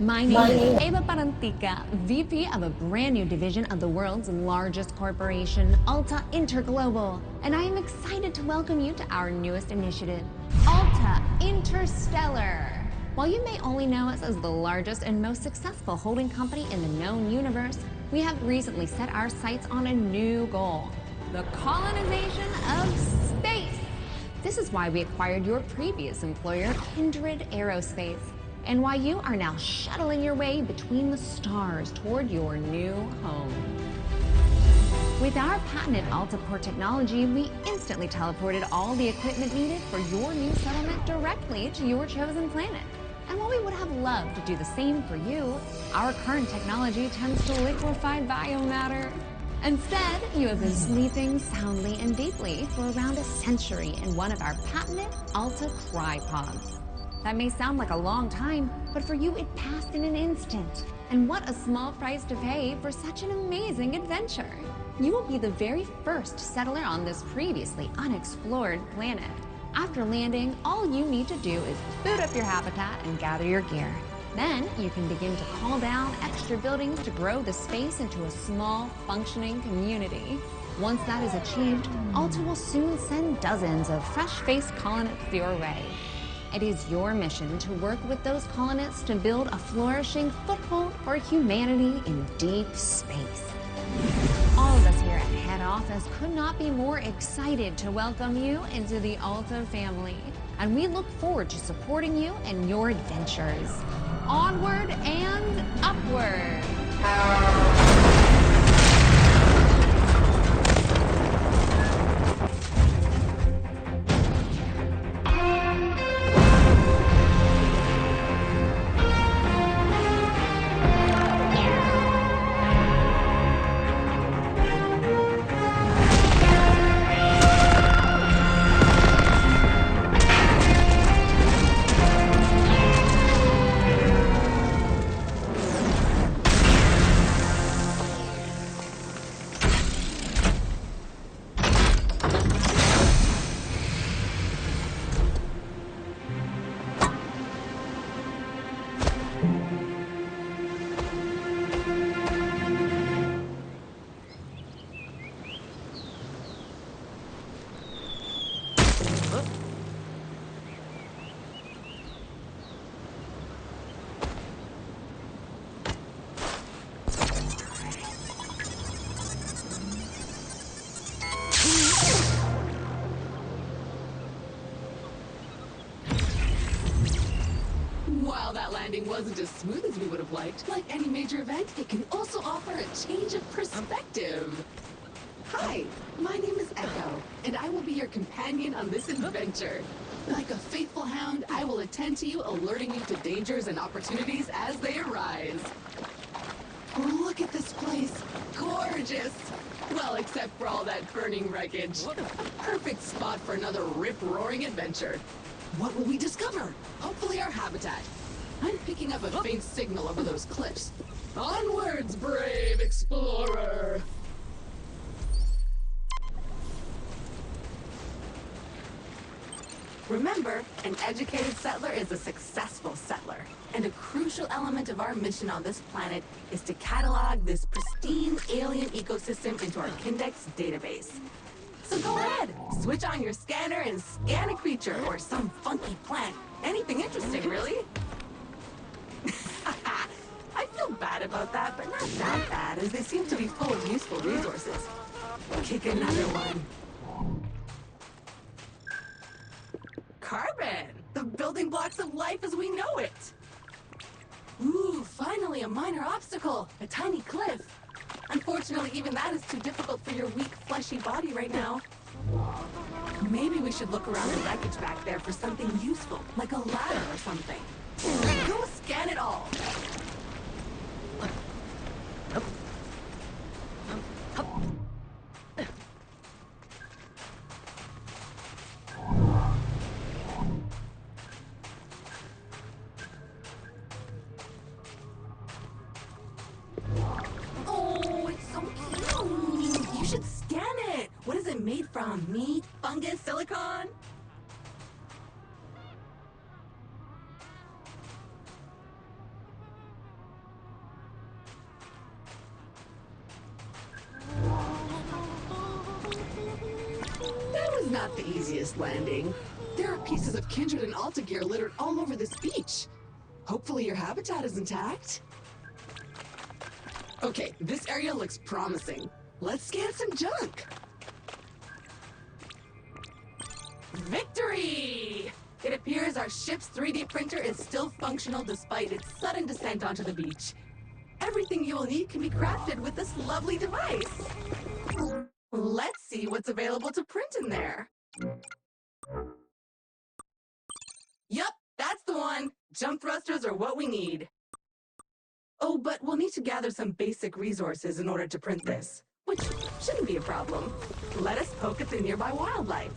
My name is Eva Parantica, VP of a brand new division of the world's largest corporation, Alta Interglobal, and I am excited to welcome you to our newest initiative, Alta Interstellar. While you may only know us as the largest and most successful holding company in the known universe, we have recently set our sights on a new goal, the colonization of space. This is why we acquired your previous employer, Kindred Aerospace, and why you are now shuttling your way between the stars toward your new home. With our patented AltaPort technology, we instantly teleported all the equipment needed for your new settlement directly to your chosen planet. And while we would have loved to do the same for you, our current technology tends to liquefy biomatter. Instead, you have been sleeping soundly and deeply for around a century in one of our patented Alta Crypods. That may sound like a long time, but for you it passed in an instant. And what a small price to pay for such an amazing adventure. You will be the very first settler on this previously unexplored planet. After landing, all you need to do is boot up your habitat and gather your gear. Then you can begin to call down extra buildings to grow the space into a small, functioning community. Once that is achieved, Alta will soon send dozens of fresh-faced colonists your way. It is your mission to work with those colonists to build a flourishing foothold for humanity in deep space. All of us here at head office could not be more excited to welcome you into the Alta family, and we look forward to supporting you in your adventures. Onward and upward! While that landing wasn't as smooth as we would have liked, like any major event, it can also offer a change of perspective. Hi, my name is Echo, and I will be your companion on this adventure. Like a faithful hound, I will attend to you, alerting you to dangers and opportunities as they arise. Look at this place. Gorgeous! Well, except for all that burning wreckage. A perfect spot for another rip-roaring adventure. What will we discover? Hopefully our habitat. I'm picking up a faint signal over those cliffs. Onwards, brave explorer! Remember, an educated settler is a successful settler. And a crucial element of our mission on this planet is to catalog this pristine alien ecosystem into our Kindex database. So go ahead, switch on your scanner and scan a creature or some funky plant. Anything interesting, really. I feel bad about that, but not that bad, as they seem to be full of useful resources. Kick another one. Carbon! The building blocks of life as we know it! Ooh, finally a minor obstacle! A tiny cliff! Unfortunately, even that is too difficult for your weak, fleshy body right now. Maybe we should look around the wreckage back there for something useful, like a ladder or something. Go scan it all! Oh, it's so cute! You should scan it! What is it made from? Meat? Fungus? Silicon? not the easiest landing. There are pieces of Kindred and Alta gear littered all over this beach. Hopefully your habitat is intact. Okay, this area looks promising. Let's scan some junk. Victory! It appears our ship's 3D printer is still functional despite its sudden descent onto the beach. Everything you will need can be crafted with this lovely device. Let's see what's available to print in there. Yup, that's the one. Jump thrusters are what we need. Oh, but we'll need to gather some basic resources in order to print this, which shouldn't be a problem. Let us poke at the nearby wildlife.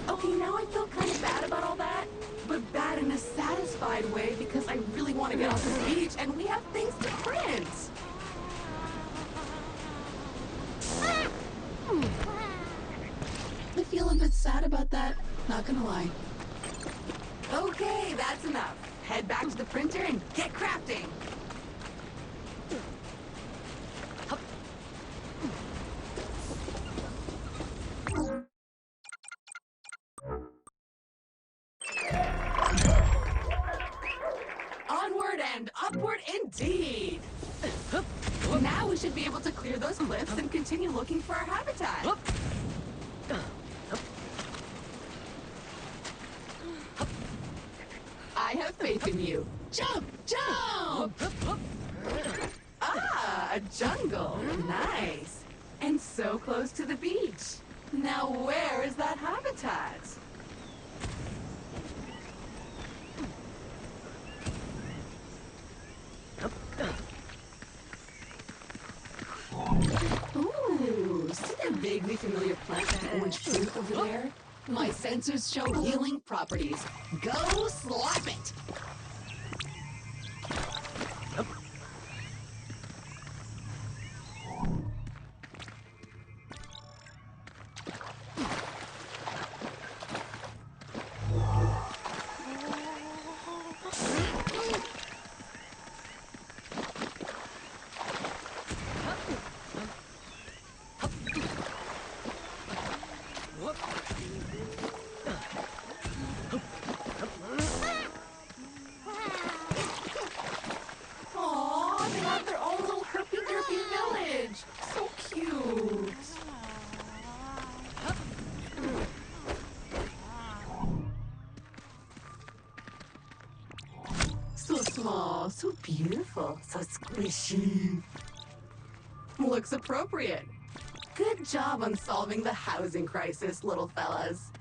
Okay, now I feel kind of bad about all that, but bad in a satisfied way because I really want to get off this beach and we have things to print. I feel a bit sad about that, not gonna lie. Okay, that's enough. Head back to the printer and get crafting. Onward and upward indeed! Now we should be able to clear those cliffs and continue looking for our habitat. I have faith in you. Jump! Jump! Ah, a jungle. Nice. And so close to the beach. Now where is that habitat? Ooh, see that vaguely familiar plant with the orange fruit over there? My sensors show healing properties. Go slap it! Aww, they have their own little herpy-derpy village. So cute. So small, so beautiful, so squishy. Looks appropriate. Good job on solving the housing crisis, little fellas.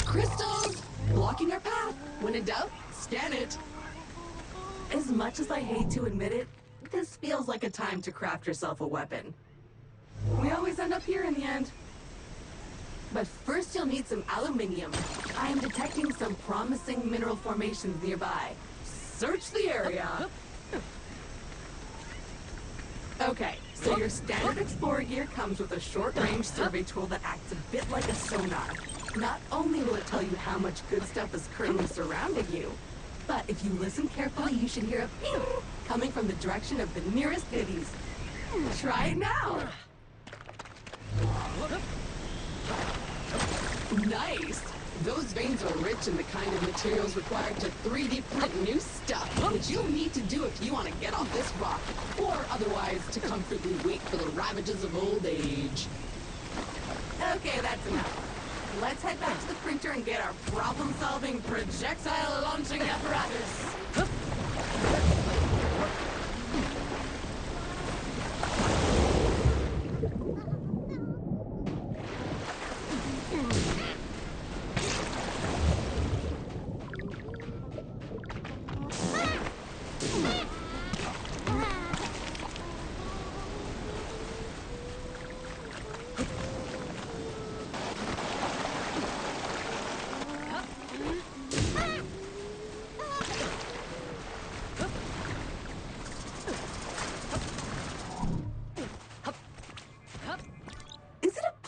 Crystals! Blocking our path. When in doubt, scan it. As much as I hate to admit it, this feels like a time to craft yourself a weapon. We always end up here in the end. But first you'll need some aluminium. I am detecting some promising mineral formations nearby. Search the area. Okay, so your standard Explorer gear comes with a short-range survey tool that acts a bit like a sonar. Not only will it tell you how much good stuff is currently surrounding you, but if you listen carefully, you should hear a ping coming from the direction of the nearest goodies. Try it now! Nice! Those veins are rich in the kind of materials required to 3D print new stuff, which you'll need to do if you want to get off this rock, or otherwise to comfortably wait for the ravages of old age. Okay, that's enough. Let's head back to the printer and get our problem-solving projectile-launching apparatus.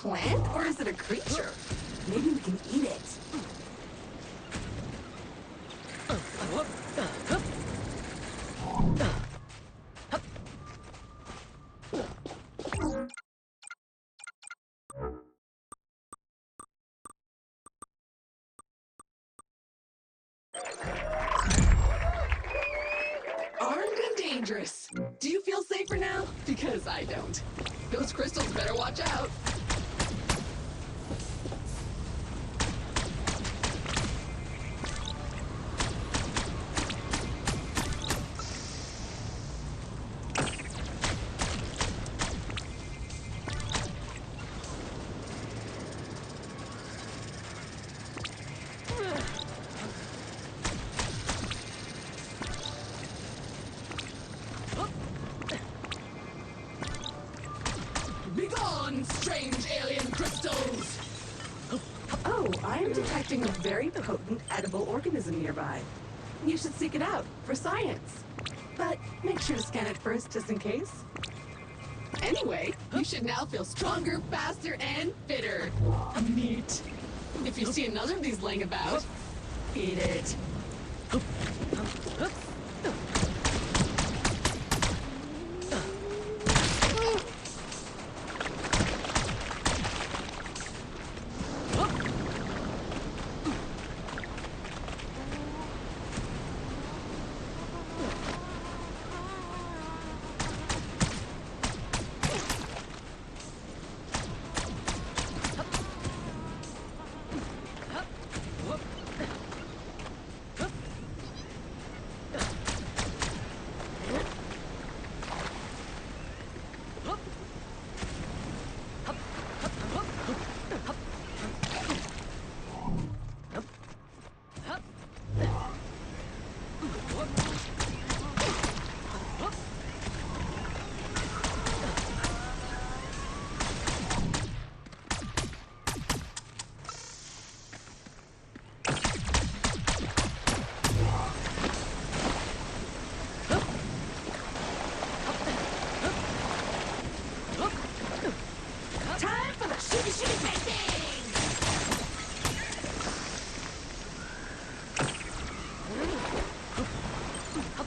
plant or is it a creature? Maybe we can eat it. Armed and dangerous. Do you feel safer now? Because I don't. Those crystals better watch out. Begone, strange alien crystals! Oh, I am detecting a very potent edible organism nearby. You should seek it out for science. But make sure to scan it first, just in case. Anyway, you should now feel stronger, faster, and fitter. Neat. If you see another of these laying about, eat it. Time for the shooty painting!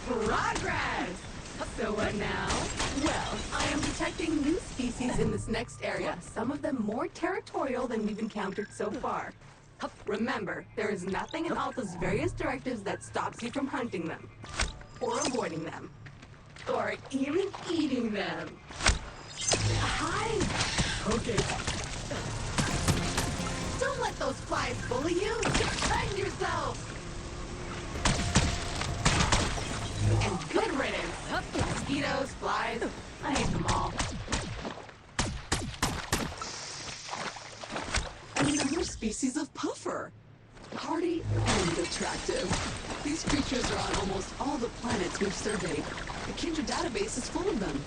Progress! So what now? Well, I am detecting new species in this next area, some of them more territorial than we've encountered so far. Remember, there is nothing in Alta's various directives that stops you from hunting them, or avoiding them, or even eating them. Hi! Okay. Don't let those flies bully you! Defend yourself! And good riddance! Mosquitoes, flies, I hate them all. Another species of puffer. Hardy and attractive. These creatures are on almost all the planets we've surveyed. The Kindred database is full of them.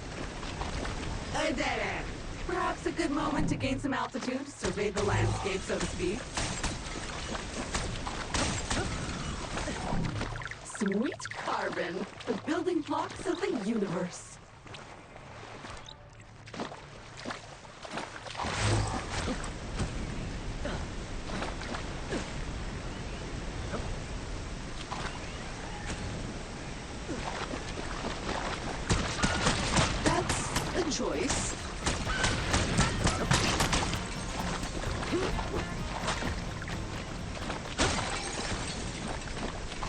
A dead end. Perhaps a good moment to gain some altitude, survey the landscape, so to speak. Sweet carbon, the building blocks of the universe. That's a choice.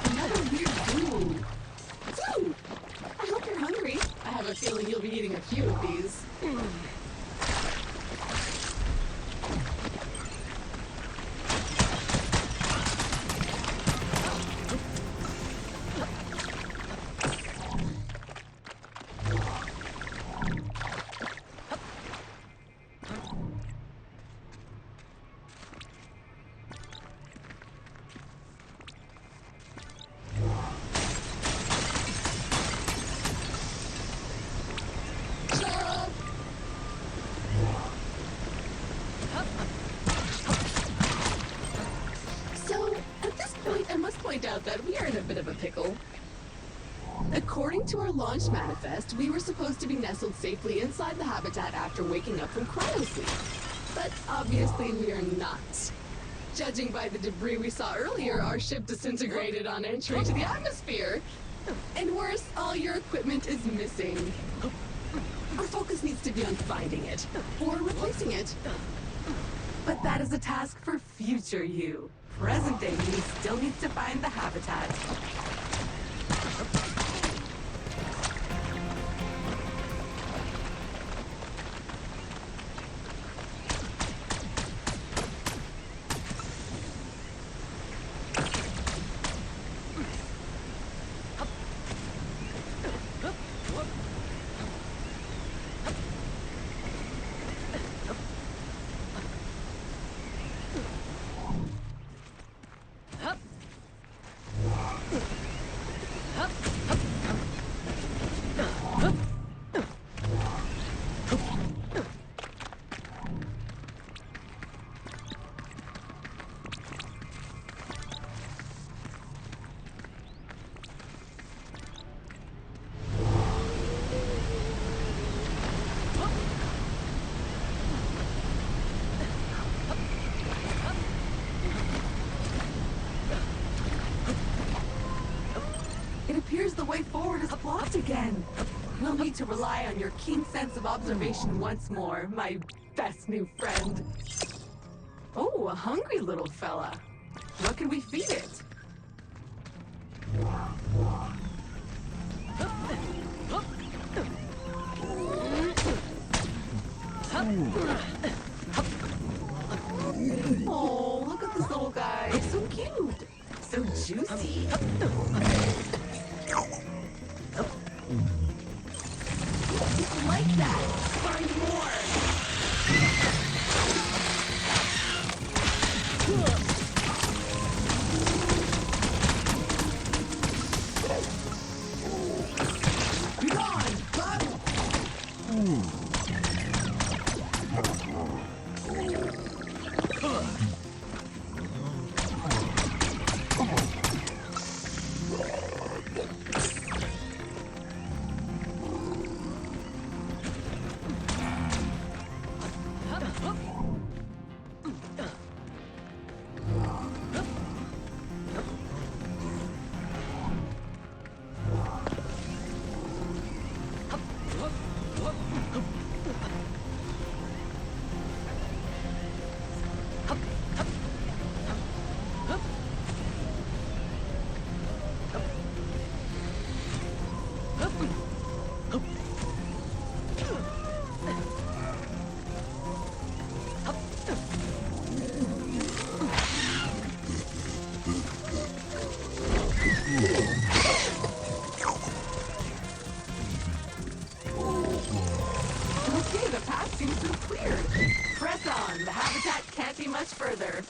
Another weird food. Food! I hope you're hungry. I have a feeling you'll be eating a few of these. So, at this point, I must point out that we are in a bit of a pickle. According to our launch manifest, we were supposed to be nestled safely inside the habitat after waking up from cryosleep. But obviously we are not. Judging by the debris we saw earlier, our ship disintegrated on entry to the atmosphere. And worse, all your equipment is missing. Our focus needs to be on finding it, or replacing it. But that is a task for future you. Present day you still needs to find the habitat. It appears the way forward is blocked again. We'll need to rely on your keen sense of observation once more, my best new friend. Oh, a hungry little fella. What can we feed it? Oh, look at this little guy. So cute. So juicy. Like that. Find more. Be gone, bud. Okay, the path seems to have cleared. Press on. The habitat can't be much further.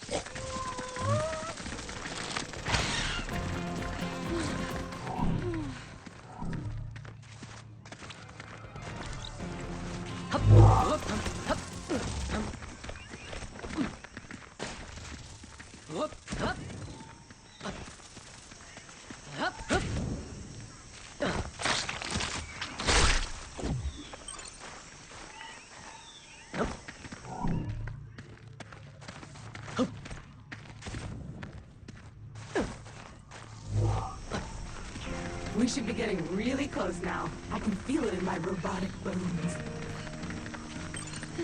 We should be getting really close now. I can feel it in my robotic bones.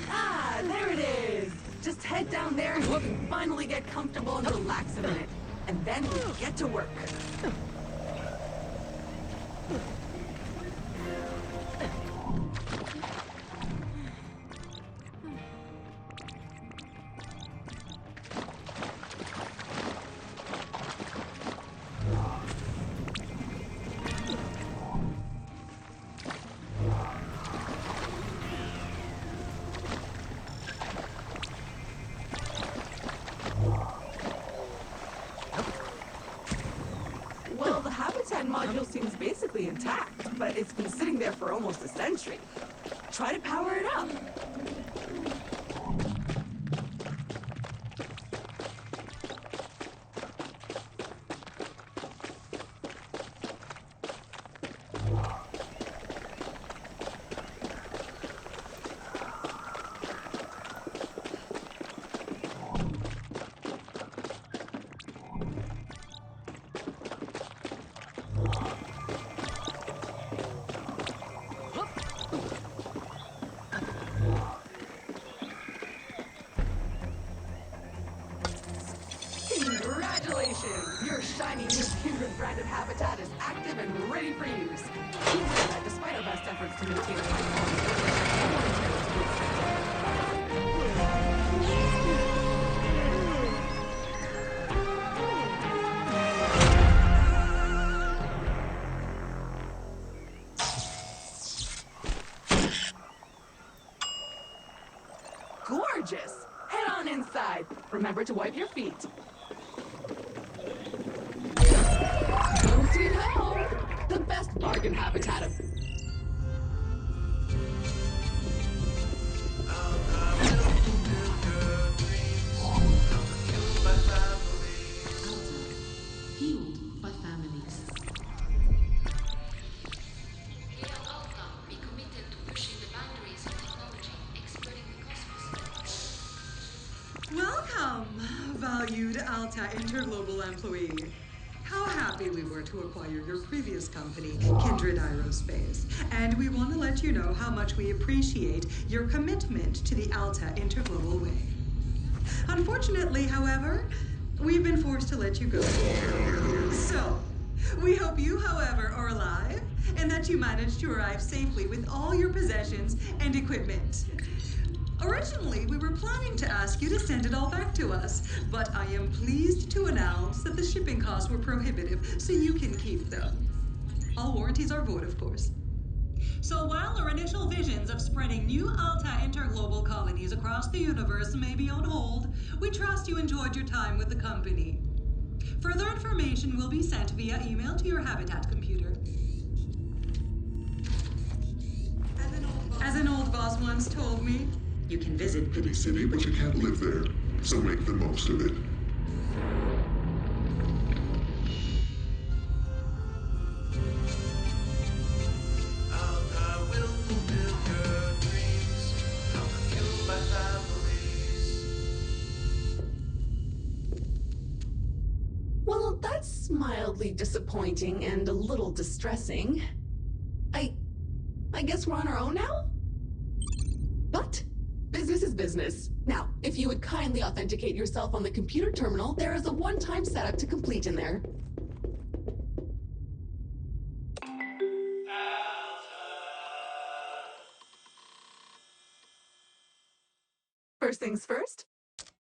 Ah, there it is! Just head down there and we can finally get comfortable and relax a minute. And then we get to work. Well, the habitat module seems basically intact, but it's been sitting there for almost a century. Try to power it up. ready for use. Be aware that despite our best efforts to maintain a high quality service, I want to tell you to expect. Gorgeous! Head on inside. Remember to wipe your feet. Home sweet home! The best bargain habitat of... Fueled by families. Alpha, be committed to pushing the boundaries of technology, exploring the cosmos. Welcome, valued Alta Interglobal employee. How happy we were to acquire your previous company, Kindred Aerospace. And we want to let you know how much we appreciate your commitment to the Alta Interglobal way. Unfortunately, however, we've been forced to let you go. So, we hope you, however, are alive and that you managed to arrive safely with all your possessions and equipment. Originally, we were planning to ask you to send it all back to us, but I am pleased to announce that the shipping costs were prohibitive, so you can keep them. All warranties are void, of course. So while our initial visions of spreading new Alta interglobal colonies across the universe may be on hold, we trust you enjoyed your time with the company. Further information will be sent via email to your Habitat computer. As an old boss once told me, you can visit Pretty city, but you can't live there, so make the most of it. Alta will fulfill your dreams. Alta fueled by families. Well, that's mildly disappointing and a little distressing. I guess we're on our own now? But business is business. Now, if you would kindly authenticate yourself on the computer terminal, there is a one-time setup to complete in there. First things first,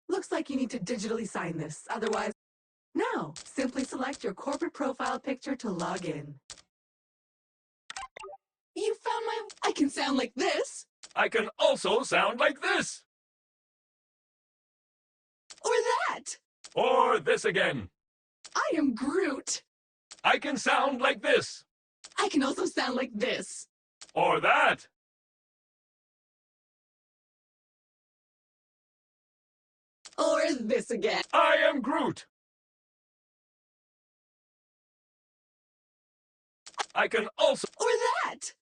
looks like you need to digitally sign this, otherwise... Now, simply select your corporate profile picture to log in. You found my... I can sound like this! I can also sound like this! Or that! Or this again. I am Groot! I can sound like this! I can also sound like this! Or that! Or this again! I am Groot! I can also... Or that!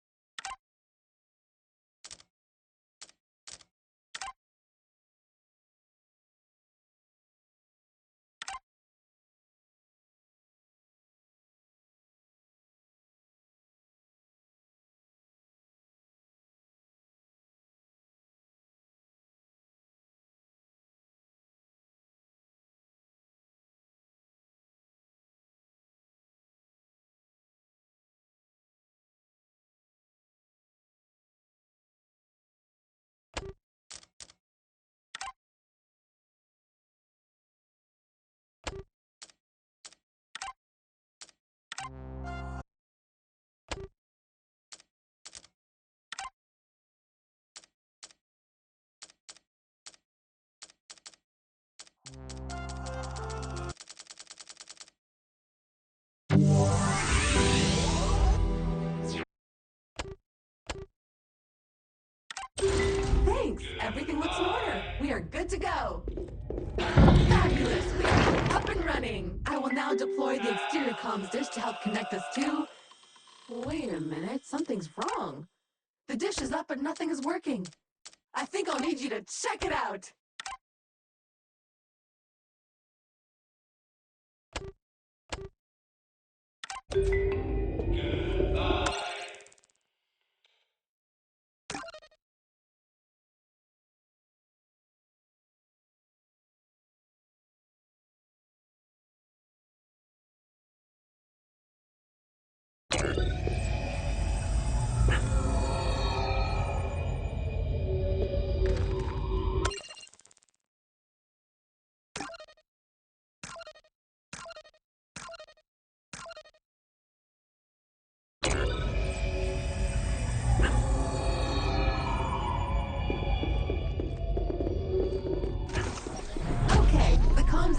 Thanks! Everything looks in order. We are good to go. Fabulous! We are up and running. I will now deploy the exterior comms dish to help connect us to... Wait a minute, something's wrong. The dish is up but nothing is working. I think I'll need you to check it out.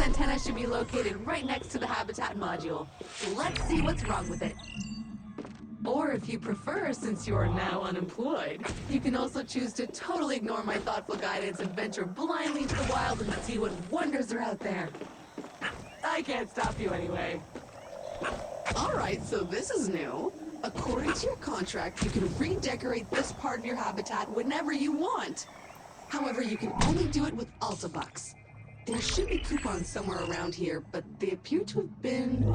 antenna should be located right next to the habitat module. Let's see what's wrong with it. Or if you prefer, since you are now unemployed, you can also choose to totally ignore my thoughtful guidance and venture blindly into the wild and see what wonders are out there. I can't stop you anyway. Alright, so this is new. According to your contract, you can redecorate this part of your habitat whenever you want. However, you can only do it with Alta Bucks. There should be coupons somewhere around here, but they appear to have been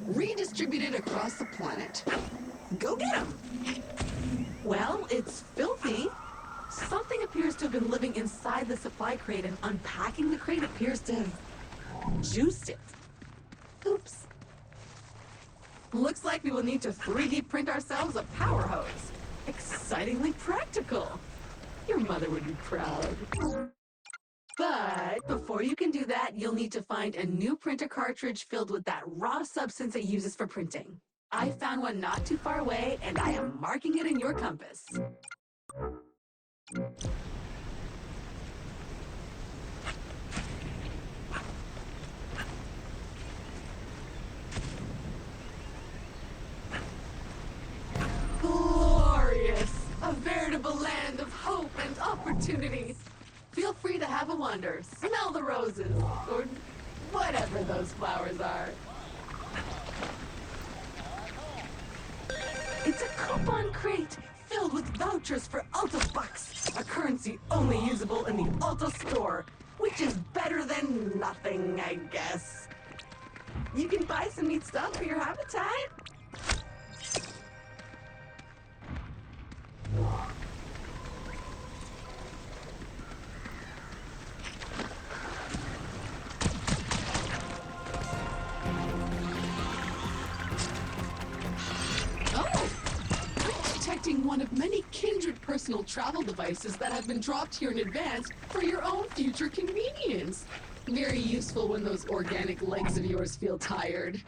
redistributed across the planet. Go get them! Well, it's filthy. Something appears to have been living inside the supply crate, and unpacking the crate appears to have juiced it. Oops. Looks like we will need to 3D print ourselves a power hose. Excitingly practical. Your mother would be proud. But before you can do that, you'll need to find a new printer cartridge filled with that raw substance it uses for printing. I found one not too far away, and I am marking it in your compass. Glorious! A veritable land of hope and opportunity. Feel free to have a wander, smell the roses, or whatever those flowers are. It's a coupon crate filled with vouchers for Alta Bucks, a currency only usable in the Alta store, which is better than nothing, I guess. You can buy some neat stuff for your habitat. One of many kindred personal travel devices that have been dropped here in advance for your own future convenience. Very useful when those organic legs of yours feel tired.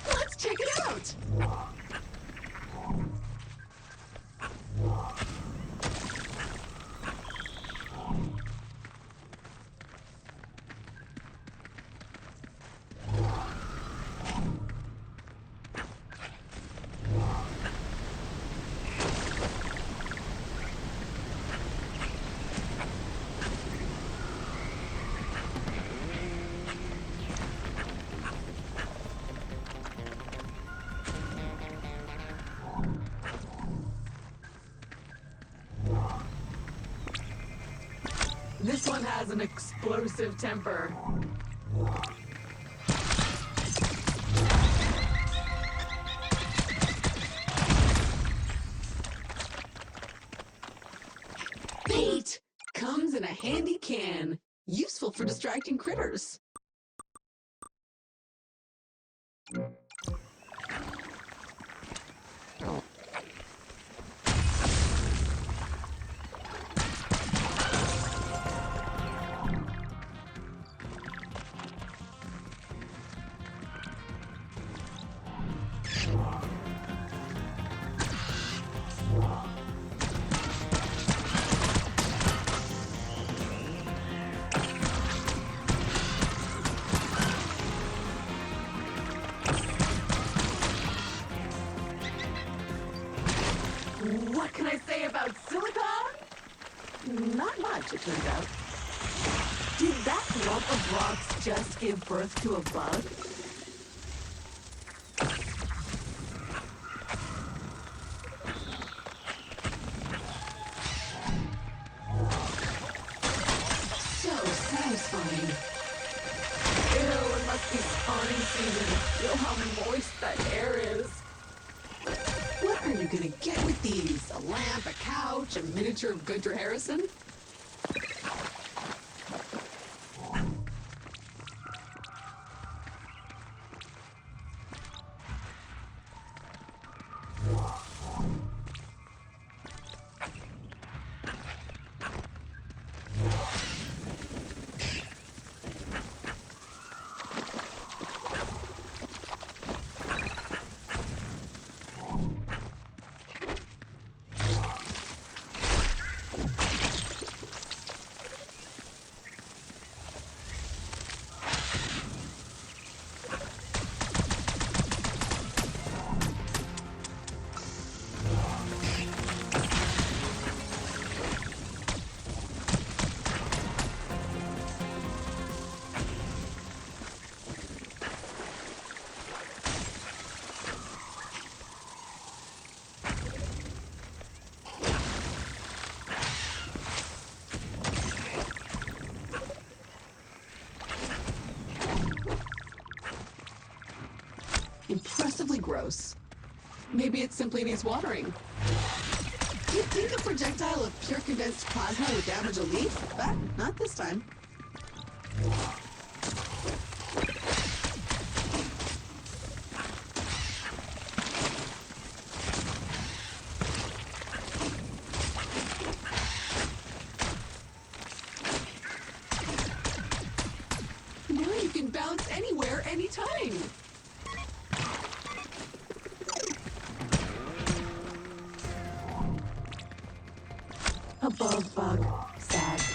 Let's check it out! This one has an explosive temper. Bait! Comes in a handy can. Useful for distracting critters. What can I say about silicon? Not much, it turns out. Did that lump of rocks just give birth to a bug? So satisfying. Ew, it must be spawning season. Feel how moist that air is. What are you gonna get with these? A lamp, a couch, a miniature of Gunter Harrison? gross. Maybe it simply needs watering. You'd think a projectile of pure condensed plasma would damage a leaf, but not this time. Now you can bounce anywhere, anytime. Above bug, sad